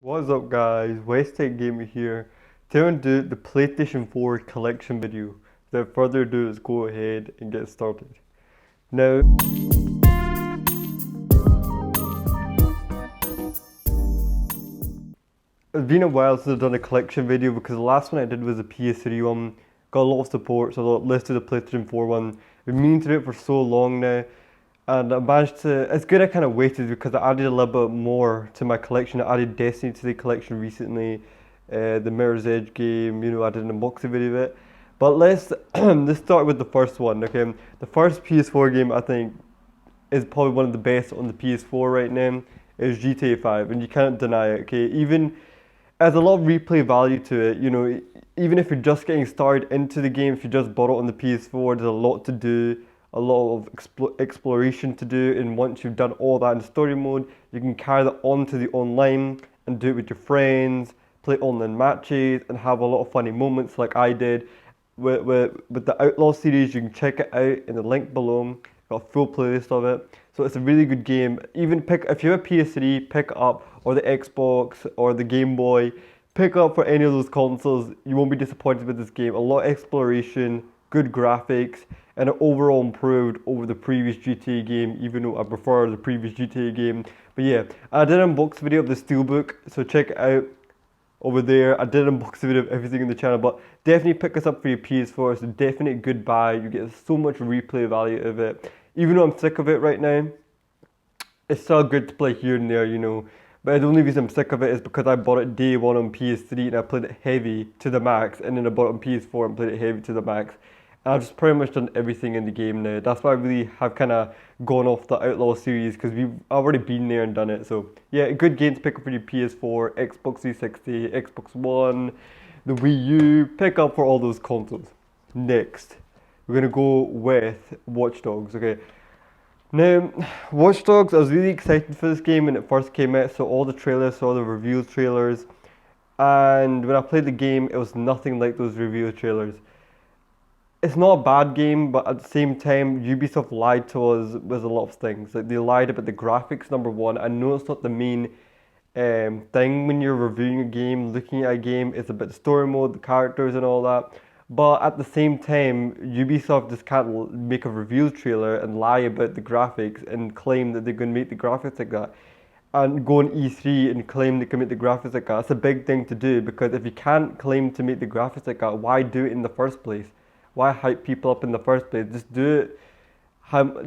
What's up guys, Westtech Gamer here. Today I'm going to do the PlayStation 4 collection video. Without further ado, let's go ahead and get started. Now, it's been a while since I've done a collection video because the last one I did was a PS3 one. Got a lot of support, so I listed the PlayStation 4 one. I've been meaning to do it for so long now. And I managed to, it's good I kind of waited because I added a little bit more to my collection. I added Destiny to the collection recently, the Mirror's Edge game, I did an unboxing video of it. But let's start with the first one, okay? The first PS4 game I think is probably one of the best on the PS4 right now is GTA 5, and you can't deny it, okay? Even, there's a lot of replay value to it, even if you're just getting started into the game, if you just bought it on the PS4, there's a lot to do, a lot of exploration to do, and once you've done all that in story mode, you can carry that on to the online and do it with your friends, play online matches, and have a lot of funny moments like I did. With the Outlaw series, you can check it out in the link below. Got a full playlist of it. So it's a really good game. Even if you have a PS3, pick it up, or the Xbox, or the Game Boy, pick up for any of those consoles. You won't be disappointed with this game. A lot of exploration, good graphics, and it overall improved over the previous GTA game, even though I prefer the previous GTA game. But yeah, I did an unbox video of the Steelbook, so check it out over there. I did an unbox video of everything in the channel, but definitely pick this up for your PS4. It's a definite good buy. You get so much replay value of it. Even though I'm sick of it right now, it's still good to play here and there, But the only reason I'm sick of it is because I bought it day one on PS3 and I played it heavy to the max, and then I bought it on PS4 and played it heavy to the max. And I've just pretty much done everything in the game now. That's why I really have kind of gone off the Outlaw series, because we've already been there and done it. So yeah, a good game to pick up for your PS4, Xbox 360, Xbox One, the Wii U. Pick up for all those consoles. Next, we're gonna go with Watchdogs. Okay. Now, Watchdogs, I was really excited for this game when it first came out. So all the trailers, saw the review trailers, and when I played the game, it was nothing like those review trailers. It's not a bad game, but at the same time, Ubisoft lied to us with a lot of things. Like they lied about the graphics, number one. I know it's not the main thing when you're reviewing a game, looking at a game. It's about the story mode, the characters, and all that. But at the same time, Ubisoft just can't make a review trailer and lie about the graphics and claim that they're going to make the graphics like that. And go on E3 and claim they can make the graphics like that. That's a big thing to do, because if you can't claim to make the graphics like that, why do it in the first place? Why hype people up in the first place? Just do it.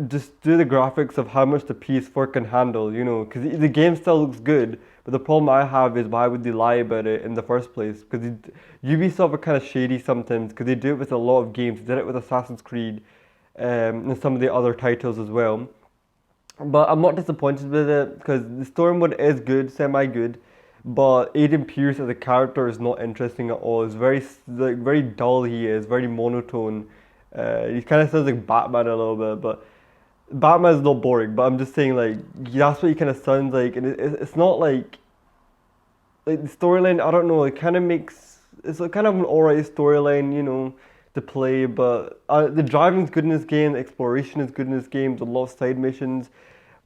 Just do the graphics of how much the PS4 can handle, because the game still looks good. But the problem I have is, why would they lie about it in the first place? Because Ubisoft are kind of shady sometimes, because they do it with a lot of games. They did it with Assassin's Creed, and some of the other titles as well. But I'm not disappointed with it, because the story mode is good, semi-good. But Aiden Pierce as a character is not interesting at all. It's very dull. He is very monotone. He kind of sounds like Batman a little bit, but Batman is not boring. But I'm just saying, like, that's what he kind of sounds like, and it's not like the storyline. I don't know. It kind of makes, it's kind of an alright storyline, to play. But the driving's good in this game. The exploration is good in this game. There's a lot of side missions.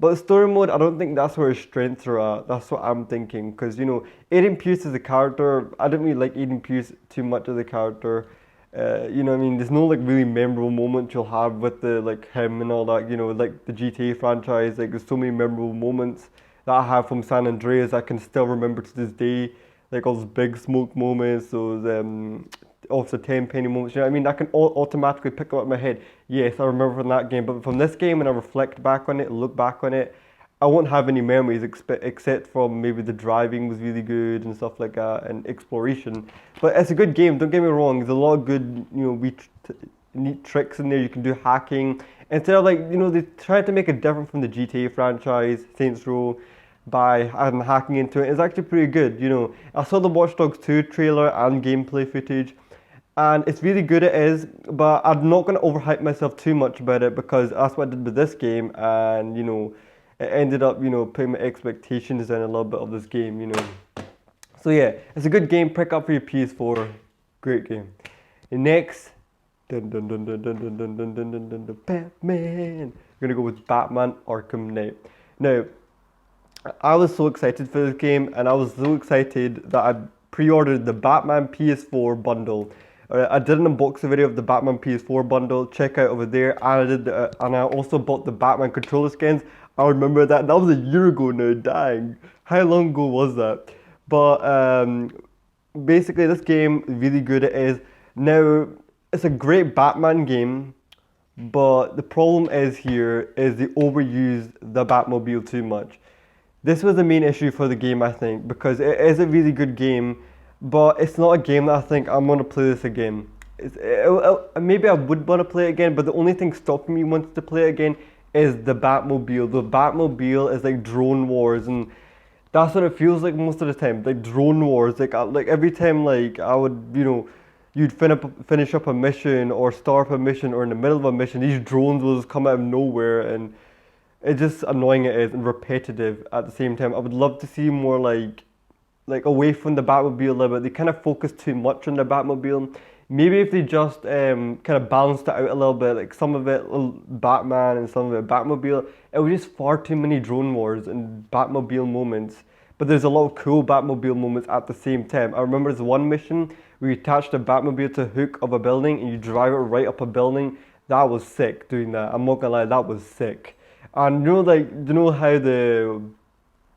But the story mode, I don't think that's where his strengths are at. That's what I'm thinking. Because, Aiden Pierce is a character. I don't really like Aiden Pierce too much as a character. You know what I mean? There's no, like, really memorable moments you'll have with him and all that. Like the GTA franchise. Like, there's so many memorable moments that I have from San Andreas I can still remember to this day. Like, all those big smoke moments, those Officer Tenpenny moments, you know what I mean? I can automatically pick them up in my head. Yes, I remember from that game, but from this game, when I reflect back on it, look back on it, I won't have any memories except from maybe the driving was really good and stuff like that, and exploration. But it's a good game, don't get me wrong. There's a lot of good, neat tricks in there. You can do hacking. Instead of, like, they tried to make it different from the GTA franchise, Saints Row, by adding hacking into it. It's actually pretty good, I saw the Watch Dogs 2 trailer and gameplay footage, and it's really good, it is, but I'm not going to overhype myself too much about it, because that's what I did with this game, and it ended up putting my expectations in a little bit of this game. So yeah, it's a good game. Pick up for your PS4. Great game. And next, dun dun dun dun dun dun dun dun dun dun dun, Batman. We're gonna go with Batman Arkham Knight. Now, I was so excited for this game, and I was so excited that I pre-ordered the Batman PS4 bundle. I did an unboxing video of the Batman PS4 bundle. Check out over there. And I also bought the Batman controller skins. I remember that. That was a year ago now. Dang, how long ago was that? But basically, this game really good. It is now. It's a great Batman game, but the problem is here is they overuse the Batmobile too much. This was the main issue for the game, I think, because it is a really good game, but it's not a game that I think I'm gonna play this again. Maybe I would want to play it again, but the only thing stopping me wanting to play it again is the Batmobile. The Batmobile is like drone wars, and that's what it feels like most of the time. Like drone wars. Like every time, like I would, you'd finish up a mission or start up a mission or in the middle of a mission, these drones will just come out of nowhere, and it's just annoying it is and repetitive at the same time. I would love to see more like away from the Batmobile a little bit. They kind of focus too much on the Batmobile. Maybe if they just kind of balanced it out a little bit, like some of it Batman and some of it Batmobile, it was just far too many drone wars and Batmobile moments. But there's a lot of cool Batmobile moments at the same time. I remember there's one mission where you attached a Batmobile to a hook of a building and you drive it right up a building. That was sick doing that. I'm not gonna lie, that was sick. And how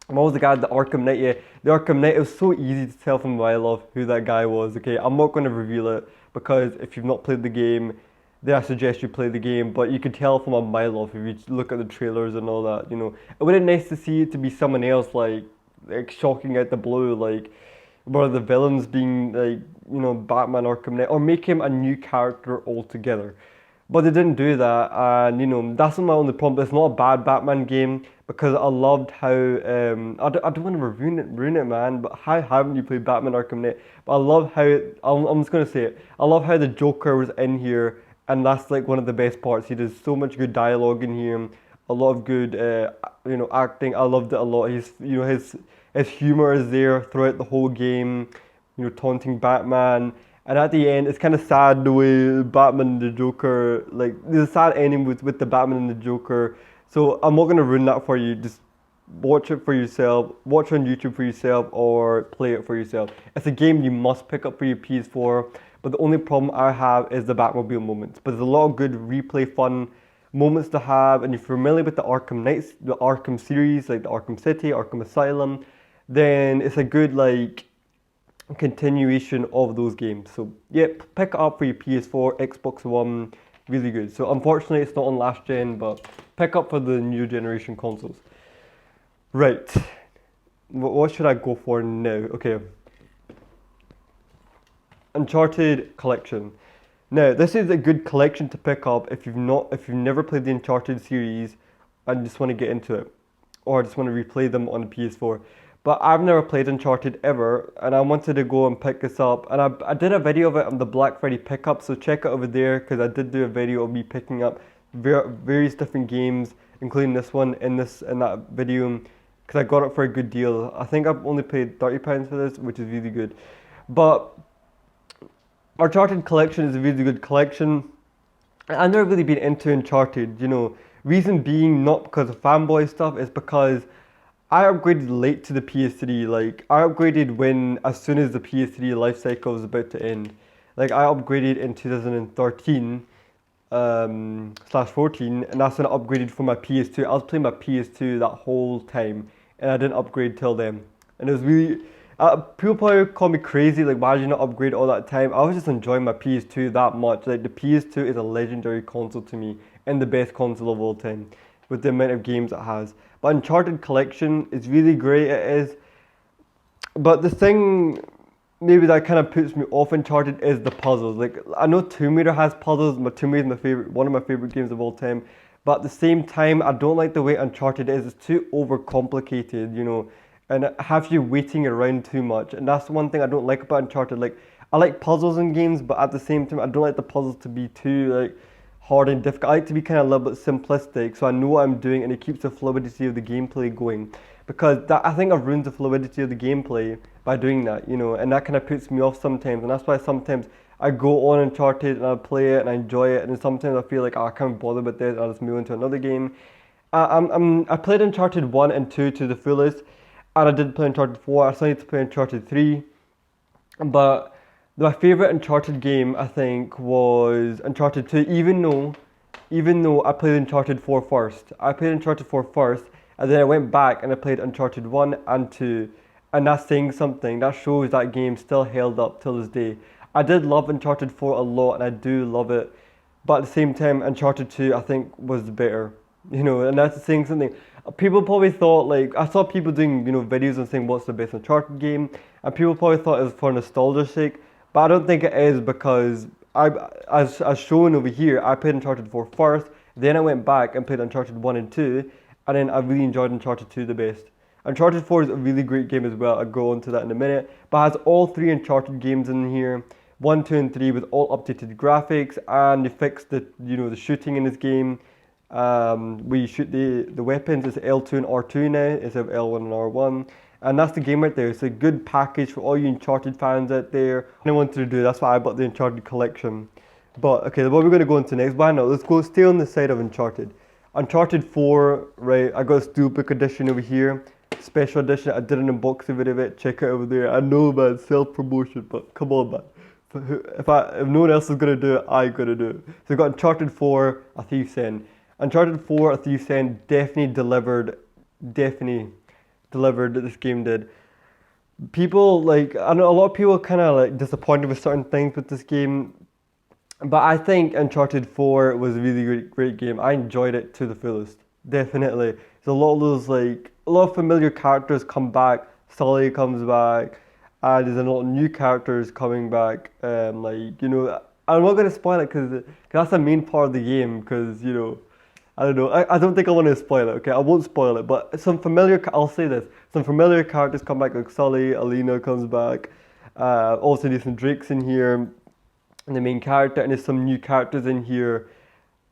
what was the guy, the Arkham Knight? Yeah, the Arkham Knight. It was so easy to tell from a mile off who that guy was. Okay, I'm not going to reveal it because if you've not played the game, then I suggest you play the game. But you could tell from a mile off if you look at the trailers and all that. It would have been nice to see it to be someone else, like shocking out the blue, like one of the villains being like Batman Arkham Knight, or make him a new character altogether. But they didn't do that, and that's not my only problem. It's not a bad Batman game because I loved how I don't want to ruin it, man. But how haven't you played Batman Arkham Knight? But I love how I'm just gonna say it. I love how the Joker was in here, and that's like one of the best parts. He does so much good dialogue in here, a lot of good acting. I loved it a lot. His humor is there throughout the whole game. Taunting Batman. And at the end, it's kind of sad the way Batman and the Joker, like, there's a sad ending with the Batman and the Joker. So I'm not going to ruin that for you. Just watch it for yourself, watch on YouTube for yourself, or play it for yourself. It's a game you must pick up for your PS4, but the only problem I have is the Batmobile moments. But there's a lot of good replay fun moments to have, and if you're familiar with the Arkham Knights, the Arkham series, like the Arkham City, Arkham Asylum, then it's a good, like, continuation of those games. So yeah, pick it up for your PS4, Xbox One, really good. So unfortunately it's not on last gen, but pick up for the new generation consoles. Right, what should I go for now? Okay, Uncharted Collection. Now this is a good collection to pick up if you've never played the Uncharted series and just want to get into it, or just want to replay them on the PS4. But I've never played Uncharted ever, and I wanted to go and pick this up. And I did a video of it on the Black Friday pickup, so check it over there, because I did do a video of me picking up various different games, including this one in that video, because I got it for a good deal. I think I've only paid £30 for this, which is really good. But Uncharted Collection is a really good collection. I've never really been into Uncharted, Reason being not because of fanboy stuff, it's because I upgraded late to the PS3. Like, I upgraded as soon as the PS3 life cycle was about to end. Like, I upgraded in 2013 /14, and that's when I upgraded for my PS2. I was playing my PS2 that whole time, and I didn't upgrade till then. And it was really, people probably call me crazy, like, why did you not upgrade all that time? I was just enjoying my PS2 that much. Like, the PS2 is a legendary console to me, and the best console of all time, with the amount of games it has. But Uncharted Collection is really great, it is. But the thing maybe that kind of puts me off Uncharted is the puzzles. Like, I know Tomb Raider has puzzles, but Tomb Raider is one of my favorite games of all time. But at the same time, I don't like the way Uncharted is. It's too overcomplicated, and it has you waiting around too much. And that's the one thing I don't like about Uncharted. Like, I like puzzles in games, but at the same time, I don't like the puzzles to be too, like, hard and difficult. I like to be kind of a little bit simplistic, so I know what I'm doing, and it keeps the fluidity of the gameplay going. Because I think I've ruined the fluidity of the gameplay by doing that, and that kind of puts me off sometimes. And that's why sometimes I go on Uncharted and I play it and I enjoy it, and then sometimes I feel like, oh, I can't bother with this, I'll just move into another game. I played Uncharted 1 and 2 to the fullest, and I did play Uncharted 4. I still need to play Uncharted 3. But my favorite Uncharted game, I think, was Uncharted 2, even though I played Uncharted 4 first. I played Uncharted 4 first, and then I went back and I played Uncharted 1 and 2. And that's saying something. That shows that game still held up till this day. I did love Uncharted 4 a lot, and I do love it. But at the same time, Uncharted 2, I think, was better. And that's saying something. People probably thought, like, I saw people doing, videos and saying what's the best Uncharted game, and people probably thought it was for nostalgia's sake, but I don't think it is because as shown over here, I played Uncharted 4 first, then I went back and played Uncharted 1 and 2, and then I really enjoyed Uncharted 2 the best. Uncharted 4 is a really great game as well, I'll go on to that in a minute, but it has all three Uncharted games in here, 1, 2, and 3 with all updated graphics, and they fixed the shooting in this game. Where you shoot the weapons, it's L2 and R2 now instead of L1 and R1, and that's the game right there. It's a good package for all you Uncharted fans out there. I wanted to do, that's why I bought the Uncharted collection. But okay, what we're going to go into next, but no, let's go stay on the side of Uncharted. Uncharted 4, right, I got a Steelbook edition over here, special edition. I did an unboxing video of it, check it over there. I know, man, self-promotion, but come on, man. If no one else is going to do it, I'm going to do it. So we got Uncharted 4, A Thief's End. Uncharted 4, A Thief's End definitely delivered, this game did. People, I know a lot of people kind of disappointed with certain things with this game, but I think Uncharted 4 was a really great game. I enjoyed it to the fullest, definitely. There's a lot of those, a lot of familiar characters come back, Sully comes back, and there's a lot of new characters coming back, I'm not going to spoil it because that's the main part of the game, because, I don't know. I don't think I want to spoil it, okay? I won't spoil it, but I'll say this. Some familiar characters come back, like Sully, Alina comes back. Also, there's some Drake's in here, the main character, and there's some new characters in here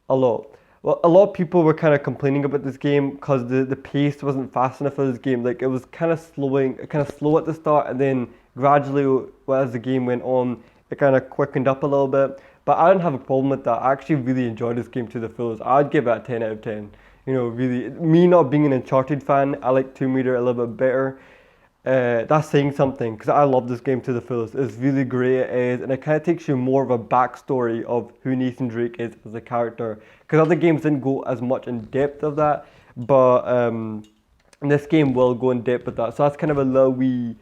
a lot. Well, a lot of people were kind of complaining about this game because the pace wasn't fast enough for this game. It was kind of slow at the start, and then gradually, as the game went on, it kind of quickened up a little bit. But I didn't have a problem with that. I actually really enjoyed this game to the fullest. I'd give it a 10 out of 10. Really, me not being an Uncharted fan, I like Tomb Raider a little bit better. That's saying something, because I love this game to the fullest. It's really great, it is, and it kind of takes you more of a backstory of who Nathan Drake is as a character. Because other games didn't go as much in depth of that, but this game will go in depth with that. So that's kind of a little wee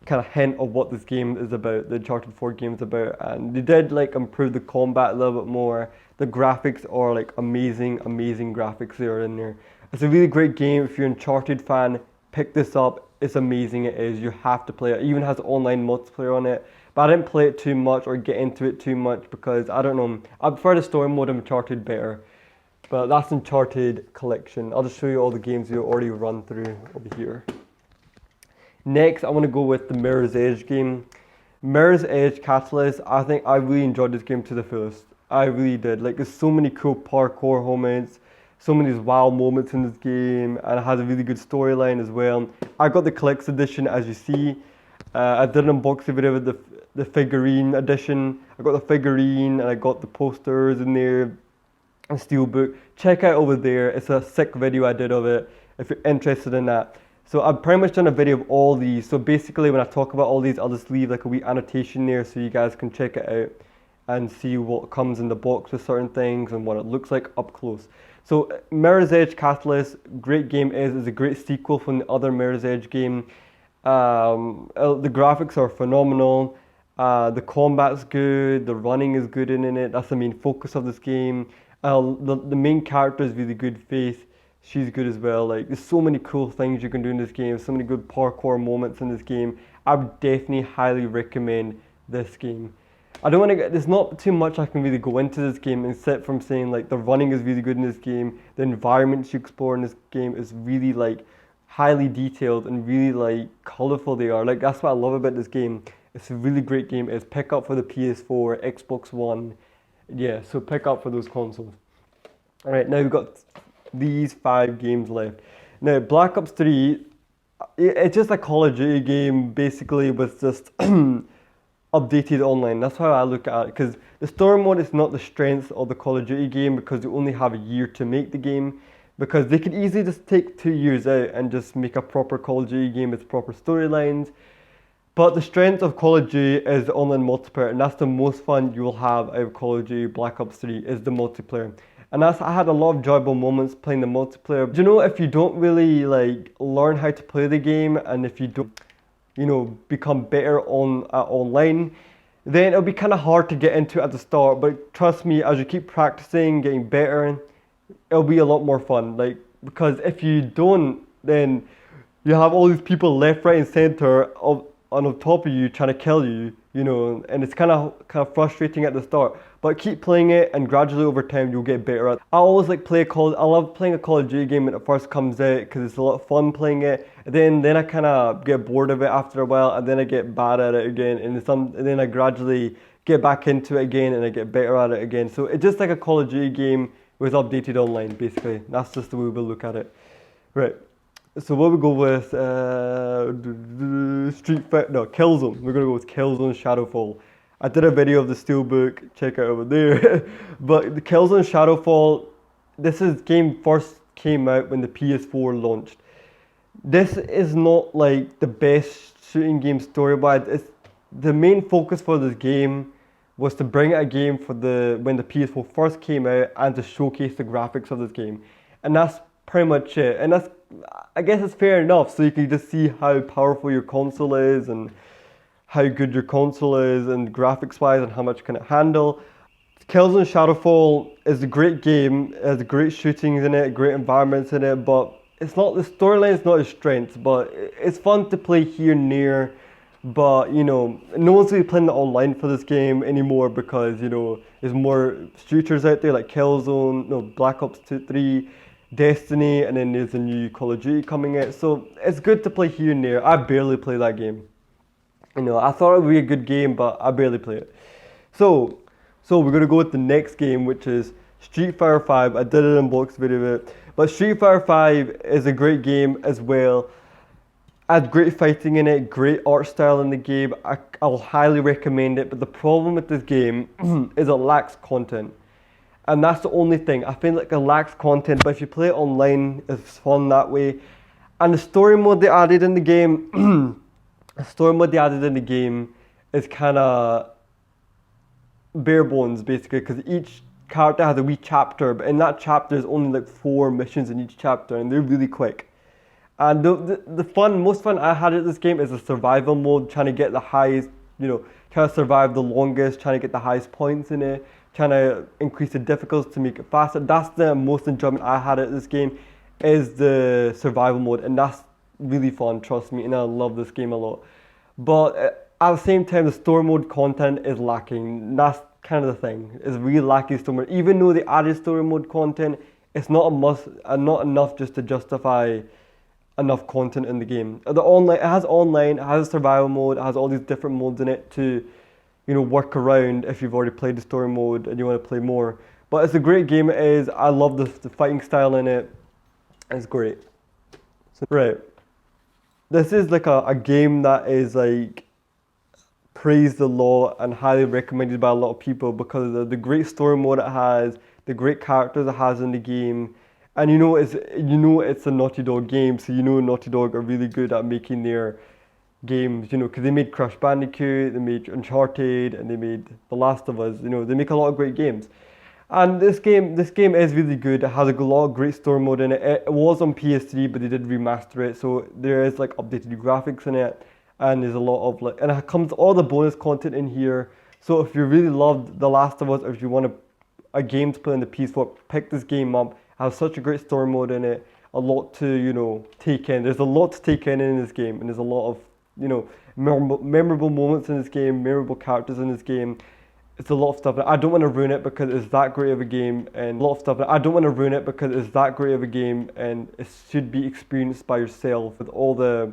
kind of hint of what this game is about, the Uncharted 4 game is about, and they did improve the combat a little bit more. The graphics are amazing graphics that are in there. It's a really great game. If you're an Uncharted fan, pick this up. It's amazing, it is. You have to play it. It even has online multiplayer on it, but I didn't play it too much or get into it too much because I don't know, I prefer the story mode of Uncharted better. But that's Uncharted collection. I'll just show you all the games you already run through over here. Next, I want to go with the Mirror's Edge game. Mirror's Edge Catalyst, I think I really enjoyed this game to the fullest. I really did. There's so many cool parkour moments, so many wild moments in this game, and it has a really good storyline as well. I got the collector's edition, as you see. I did an unboxing video with the figurine edition. I got the figurine, and I got the posters in there, and steelbook. Check out over there. It's a sick video I did of it, if you're interested in that. So I've pretty much done a video of all these. So basically when I talk about all these, I'll just leave a wee annotation there so you guys can check it out and see what comes in the box with certain things and what it looks like up close. So Mirror's Edge Catalyst, great game is a great sequel from the other Mirror's Edge game. The graphics are phenomenal. The combat's good, the running is good in it. That's the main focus of this game. The main character is really good, Faith. She's good as well. There's so many cool things you can do in this game, so many good parkour moments in this game. I would definitely highly recommend this game. There's not too much I can really go into this game except from saying the running is really good in this game, the environments you explore in this game is really highly detailed and really colorful they are. That's what I love about this game. It's a really great game. It's pick up for the PS4, Xbox One. Yeah, so pick up for those consoles. Alright, now we've got these 5 games left. Now, Black Ops 3, it's just a Call of Duty game, basically, with just updated online. That's how I look at it, because the story mode is not the strength of the Call of Duty game, because you only have a year to make the game. because they could easily just take 2 years out and just make a proper Call of Duty game with proper storylines. But the strength of Call of Duty is the online multiplayer, and that's the most fun you will have out of Call of Duty Black Ops 3 is the multiplayer. And I had a lot of enjoyable moments playing the multiplayer. Do you know, if you don't really like learn how to play the game, and if you don't, become better online, then it'll be kind of hard to get into at the start. But trust me, as you keep practicing, getting better, it'll be a lot more fun. Like, because if you don't, then you have all these people left, right, and center on top of you trying to kill you, and it's kind of frustrating at the start. But keep playing it, and gradually over time you'll get better at it. I always like I love playing a Call of Duty game when it first comes out because it's a lot of fun playing it. And then I kind of get bored of it after a while, and then I get bad at it again, and then I gradually get back into it again, and I get better at it again. So it's just like a Call of Duty game with updated online, basically. That's just the way we look at it. Right. So what we go with, Killzone. We're gonna go with Killzone Shadowfall. I did a video of the Steelbook, check it out over there. But the Killzone Shadowfall, game first came out when the PS4 launched. This is not like the best shooting game story-wise. The main focus for this game was to bring out a game when the PS4 first came out and to showcase the graphics of this game. And that's pretty much it. And I guess it's fair enough, so you can just see how powerful your console is and how good your console is and graphics wise and how much can it handle. Killzone Shadowfall is a great game, it has great shootings in it, great environments in it, but the storyline is not its strength, but it's fun to play here and there. But no one's really playing the online for this game anymore because there's more shooters out there like Killzone, Black Ops 2, 3, Destiny, and then there's a new Call of Duty coming out. So it's good to play here and there. I barely play that game. I thought it would be a good game, but I barely play it. So we're gonna go with the next game, which is Street Fighter 5. I did an unboxing video of it, but Street Fighter 5 is a great game as well. It had great fighting in it, great art style in the game. I'll highly recommend it, but the problem with this game is it lacks content. And that's the only thing. I feel like it lacks content, but if you play it online, it's fun that way. And the story mode they added in the game, is kind of bare bones, basically, because each character has a wee chapter, but in that chapter there's only like 4 missions in each chapter, and they're really quick. And the most fun I had at this game is the survival mode, trying to get the highest, trying to survive the longest, trying to get the highest points in it, trying to increase the difficulty to make it faster. That's the most enjoyment I had at this game, is the survival mode, and that's really fun, trust me, and I love this game a lot. But at the same time, the story mode content is lacking. That's kind of the thing. It's really lacking story mode. Even though they added story mode content, it's not a must, not enough just to justify enough content in the game. It has online, it has a survival mode, it has all these different modes in it to work around if you've already played the story mode and you want to play more. But it's a great game, it is. I love the fighting style in it. It's great. Right. This is like a game that is like praised a lot and highly recommended by a lot of people because of the great story mode it has, the great characters it has in the game. And it's a Naughty Dog game, so Naughty Dog are really good at making their games, because they made Crash Bandicoot, they made Uncharted, and they made The Last of Us. They make a lot of great games. And this game is really good. It has a lot of great story mode in it. It was on PS3, but they did remaster it, so there is like updated graphics in it, and there's a lot of and it comes all the bonus content in here. So if you really loved The Last of Us, or if you want a game to play on the PS4, pick this game up. It has such a great story mode in it. A lot to take in. There's a lot to take in this game, and there's a lot of memorable moments in this game, memorable characters in this game. It's a lot of stuff. I don't want to ruin it because it's that great of a game, and a lot of stuff. I don't want to ruin it because it's that great of a game, and it should be experienced by yourself with all the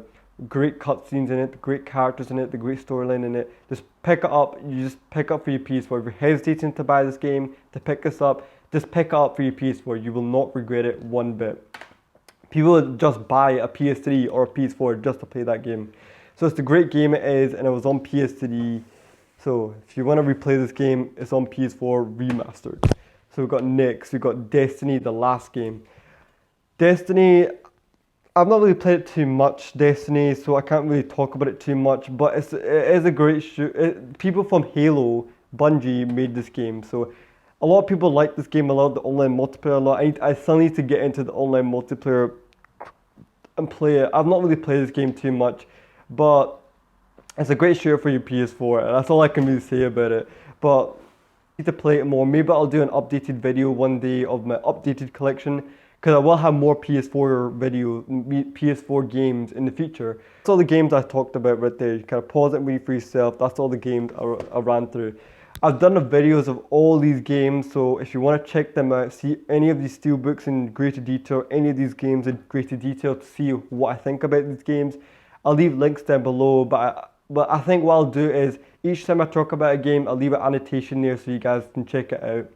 great cutscenes in it, the great characters in it, the great storyline in it. Just pick it up. You just pick up for your PS4. If you're hesitating to buy this game, to pick this up, just pick it up for your PS4. You will not regret it one bit. People just buy a PS3 or a PS4 just to play that game. So it's a great game it is, and it was on PS3. So if you want to replay this game, it's on PS4 Remastered. So we've got Destiny, the last game. Destiny, I've not really played it too much, Destiny, so I can't really talk about it too much, but it is a great shoot. People from Halo, Bungie, made this game, so a lot of people like this game a lot, the online multiplayer a lot. I still need to get into the online multiplayer and play it. I've not really played this game too much, but it's a great shooter for your PS4, and that's all I can really say about it. But I need to play it more. Maybe I'll do an updated video one day of my updated collection, because I will have more PS4 games in the future. That's all the games I talked about right there. You kind of pause it and read for yourself. That's all the games I ran through. I've done the videos of all these games, so if you want to check them out, see any of these steelbooks in greater detail, any of these games in greater detail to see what I think about these games, I'll leave links down below. But I think what I'll do is, each time I talk about a game, I'll leave an annotation there so you guys can check it out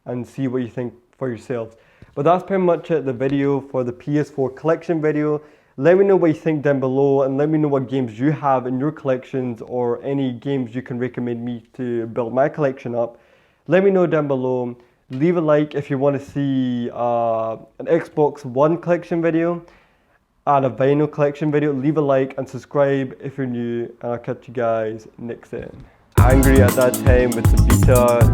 and see what you think for yourselves. But that's pretty much it, the video for the PS4 collection video. Let me know what you think down below, and let me know what games you have in your collections, or any games you can recommend me to build my collection up. Let me know down below. Leave a like if you want to see an Xbox One collection video and a vinyl collection video. Leave a like and subscribe if you're new, and I'll catch you guys next time. Angry at that time with the beta,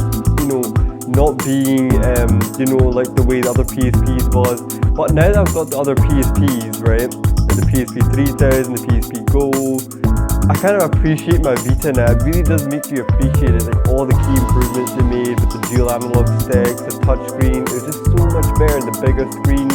not being, like the way the other PSPs was. But now that I've got the other PSPs, right, the PSP 3000, the PSP Gold, I kind of appreciate my Vita now. It really does make you appreciate it, like all the key improvements they made with the dual analog sticks, the touchscreen. It was just so much better, the bigger screen.